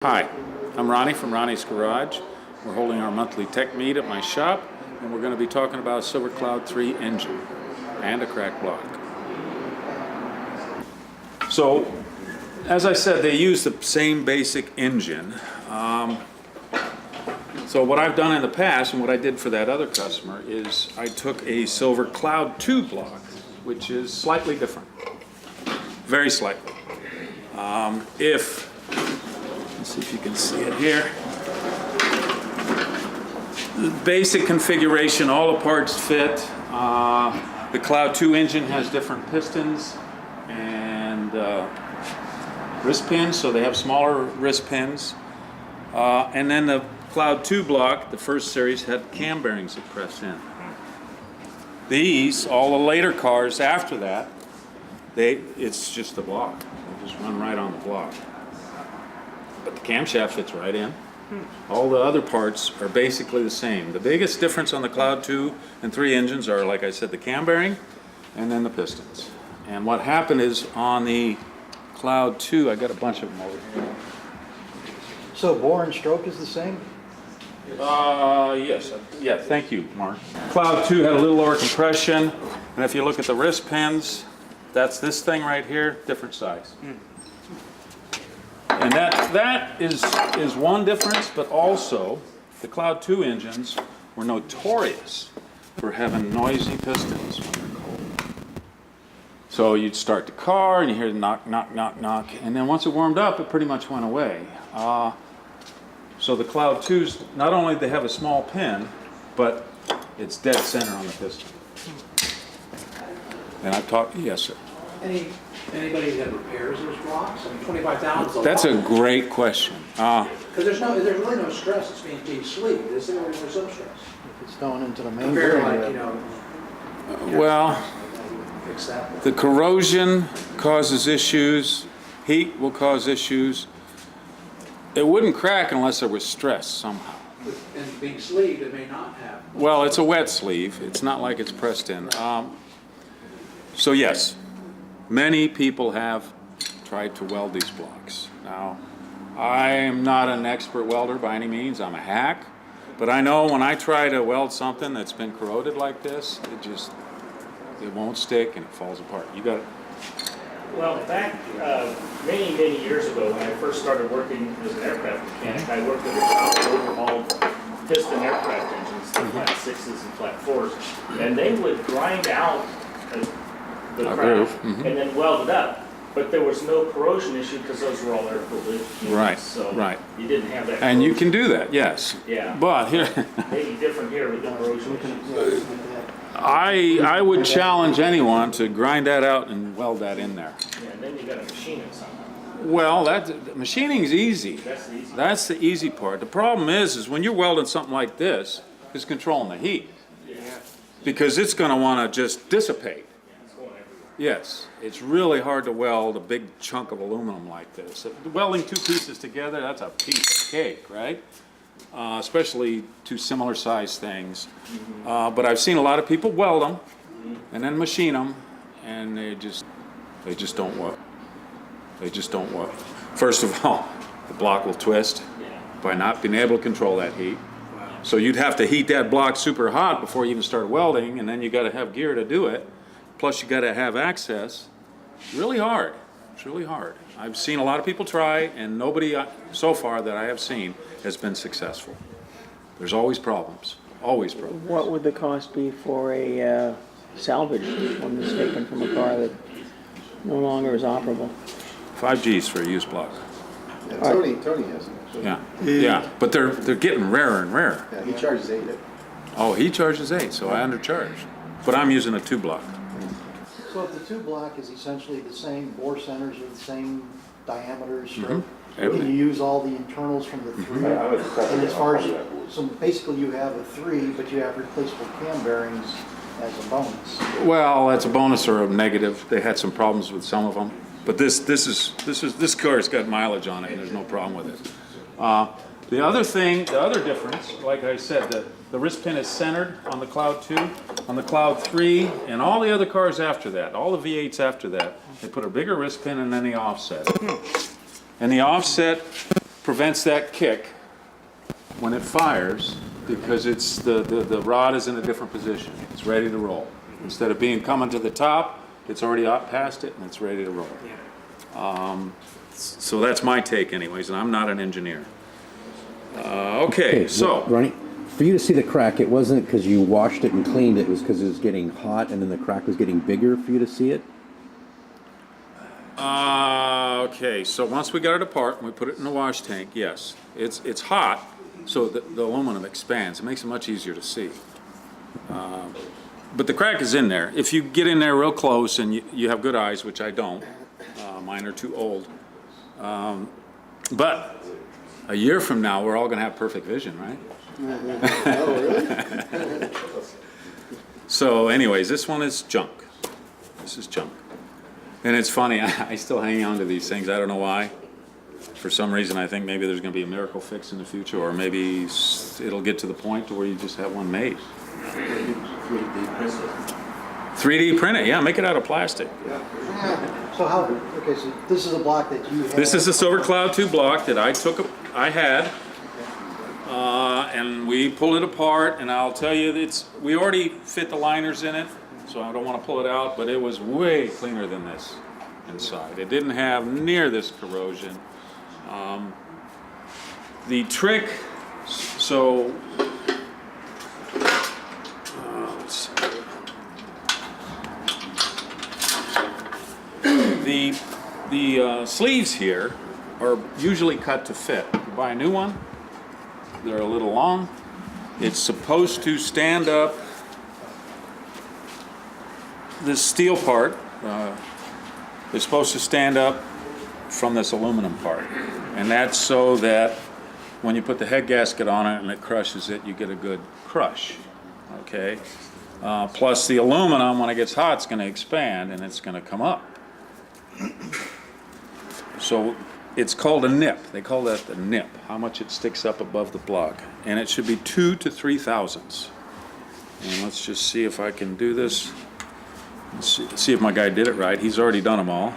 Hi, I'm Ronnie from Ronnie's Garage. We're holding our monthly tech meet at my shop, and we're going to be talking about a Silver Cloud 3 engine and a cracked block. So, as I said, they use the same basic engine. So what I've done in the past, and what I did for that other customer, is I took a Silver Cloud 2 block, which is slightly different, very slightly. Let's see if you can see it here. The basic configuration, all the parts fit. The Cloud 2 engine has different pistons and wrist pins, so they have smaller wrist pins. And then the Cloud 2 block, the first series, had cam bearings that press in. These, all the later cars after that, it's just the block. They just run right on the block. But the camshaft fits right in. All the other parts are basically the same. The biggest difference on the Cloud 2 and 3 engines are, like I said, the cam bearing and then the pistons. And what happened is on the Cloud 2, I got a bunch of them over here. So bore and stroke is the same? Yes. Yeah, thank you, Mark. Cloud 2 had a little lower compression, and if you look at the wrist pins, that's this thing right here, different size. And that is one difference, but also the Cloud 2 engines were notorious for having noisy pistons when they're cold. So you'd start the car and you hear the knock, knock, knock, knock, and then once it warmed up, it pretty much went away. So the Cloud 2s, not only do they have a small pin, but it's dead center on the piston. And I've talked, yes, sir. Anybody that repairs those blocks? I mean, 25,000 is a lot. That's a great question. Because there's really no stress. It's being sleeved. There's some stress. If it's going into the main Compared bearing, to Well, fix that. the corrosion causes issues, heat will cause issues. It wouldn't crack unless there was stress somehow. And being sleeved, it may not have. Well, it's a wet sleeve. It's not like it's pressed in. So yes, many people have tried to weld these blocks. Now, I am not an expert welder by any means. I'm a hack. But I know when I try to weld something that's been corroded like this, it won't stick and it falls apart. You got it. Well, back many, many years ago, when I first started working as an aircraft mechanic, I worked at a shop that overhauled piston aircraft engines, the flat 6s and flat 4s, and they would grind out the craft and then weld it up. But there was no corrosion issue because those were all air-cooled units. Right, so right. You didn't have that. And you can do that, yes. Yeah. But here, Maybe different here with the corrosion issues. I would challenge anyone to grind that out and weld that in there. Yeah, and then you got to machine it somehow. Well, machining is easy. That's the easy. That's the easy part. The problem is when you're welding something like this, it's controlling the heat. Yeah. Because it's going to want to just dissipate. It's going everywhere. Yes, it's really hard to weld a big chunk of aluminum like this. Welding two pieces together, that's a piece of cake, right? Especially two similar sized things. But I've seen a lot of people weld them and then machine them, and they just don't work. They just don't work. First of all, the block will twist by not being able to control that heat. So you'd have to heat that block super hot before you even start welding, and then you got to have gear to do it. Plus you got to have access. It's really hard. It's really hard. I've seen a lot of people try, and nobody so far that I have seen has been successful. There's always problems. Always problems. What would the cost be for a salvage one that's taken from a car that no longer is operable? 5 G's for a used block. Yeah, Tony has them. So. Yeah. But they're getting rarer and rarer. Yeah, he charges 8. Oh, he charges 8, so I undercharge. But I'm using a 2 block. So if the 2 block is essentially the same, bore centers are the same diameter, stroke, and you use all the internals from the 3. And as far as, so basically you have a 3, but you have replaceable cam bearings as a bonus. Well, that's a bonus or a negative. They had some problems with some of them. But this car's got mileage on it, and there's no problem with it. The other difference, like I said, the wrist pin is centered on the Cloud 2, on the Cloud 3, and all the other cars after that, all the V8s after that, they put a bigger wrist pin and then the offset. And the offset prevents that kick when it fires, because it's the rod is in a different position. It's ready to roll. Instead of being coming to the top, it's already out past it and it's ready to roll. So that's my take anyways, and I'm not an engineer. Okay, so. Ronnie, for you to see the crack, it wasn't because you washed it and cleaned it, it was because it was getting hot and then the crack was getting bigger for you to see it? Okay, so once we got it apart and we put it in the wash tank, yes. It's hot, so the aluminum expands. It makes it much easier to see. But the crack is in there. If you get in there real close and you have good eyes, which I don't, mine are too old. But a year from now, we're all going to have perfect vision, right? Oh, really? So anyways, this one is junk. This is junk. And it's funny, I still hang on to these things. I don't know why. For some reason, I think maybe there's going to be a miracle fix in the future, or maybe it'll get to the point to where you just have one made. 3D print it, yeah, make it out of plastic. So how, okay, so this is a block that you have. This is the Silver Cloud 2 block that I had, and we pulled it apart, and I'll tell you, we already fit the liners in it, so I don't want to pull it out, but it was way cleaner than this inside. It didn't have near this corrosion. The trick, so let's see. The sleeves here are usually cut to fit. If you buy a new one, they're a little long. It's supposed to stand up. This steel part is supposed to stand up from this aluminum part, and that's so that when you put the head gasket on it and it crushes it, you get a good crush. Okay. Plus the aluminum, when it gets hot, it's going to expand and it's going to come up. So it's called a nip. They call that the nip, how much it sticks up above the block. And it should be 2 to 3 thousandths. And let's just see if I can do this. Let's see if my guy did it right. He's already done them all.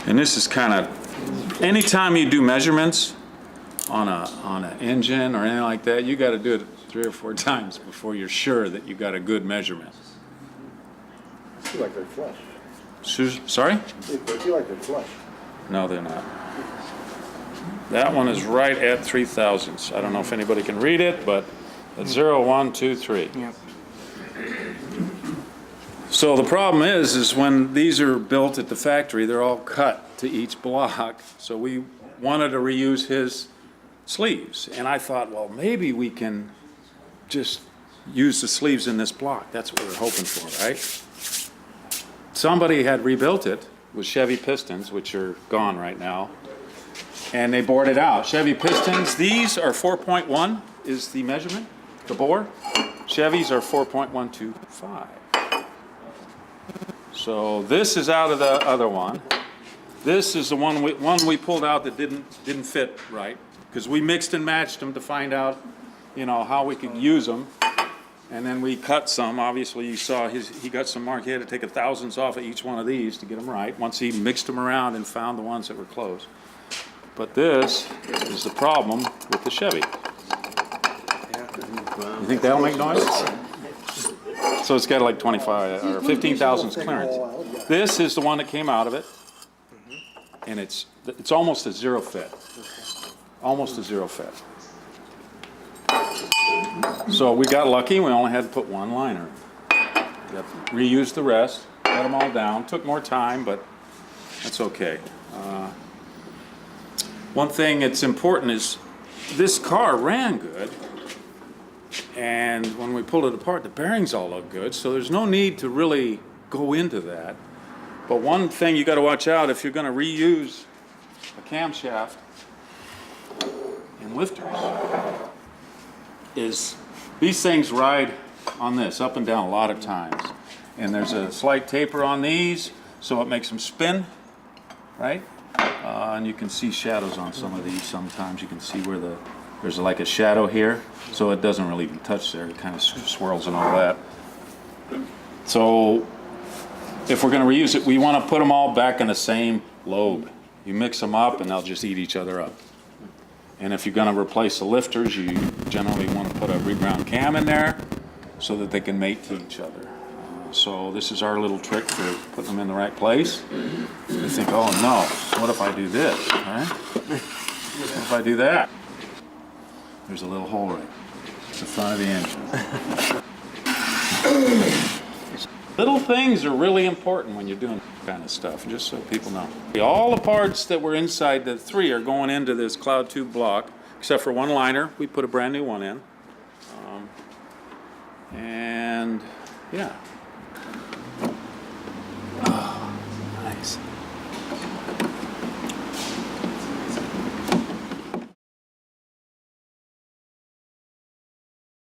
And this is kind of, anytime you do measurements on an engine or anything like that, you got to do it 3 or 4 times before you're sure that you got a good measurement. I feel like they're flush. Sorry? They feel like they're flush. No, they're not. That one is right at 3 thousandths. I don't know if anybody can read it, but it's 0, 1, 2, 3. Yep. So the problem is when these are built at the factory, they're all cut to each block. So we wanted to reuse his sleeves. And I thought, well, maybe we can just use the sleeves in this block. That's what we're hoping for, right? Somebody had rebuilt it with Chevy pistons, which are gone right now. And they bored it out. Chevy pistons, these are 4.1 is the measurement, the bore. Chevys are 4.125. So this is out of the other one. This is the one we pulled out that didn't fit right, because we mixed and matched them to find out, how we could use them. And then we cut some. Obviously, you saw he got some mark. He had to take 1,000ths off of each one of these to get them right. Once he mixed them around and found the ones that were close. But this is the problem with the Chevy. You think that'll make noise? So it's got like 25 or 15 thousandths clearance. This is the one that came out of it, and it's almost a zero fit. Almost a zero fit. So we got lucky. We only had to put one liner. Reused the rest, cut them all down. Took more time, but that's okay. One thing that's important is this car ran good. And when we pulled it apart, the bearings all look good, so there's no need to really go into that. But one thing you got to watch out if you're going to reuse a camshaft and lifters is these things ride on this up and down a lot of times. And there's a slight taper on these, so it makes them spin, right? and you can see shadows on some of these. Sometimes you can see where there's like a shadow here, so it doesn't really even touch there. It kind of swirls and all that. So if we're going to reuse it, we want to put them all back in the same lobe. You mix them up and they'll just eat each other up. And if you're going to replace the lifters, you generally want to put a reground cam in there so that they can mate to each other. So this is our little trick for putting them in the right place. You think, oh no, what if I do this, right? What if I do that? There's a little hole right at the front of the engine. Little things are really important when you're doing that kind of stuff, just so people know. All the parts that were inside the 3 are going into this cloud tube block, except for one liner. We put a brand new one in. And yeah. Oh, nice.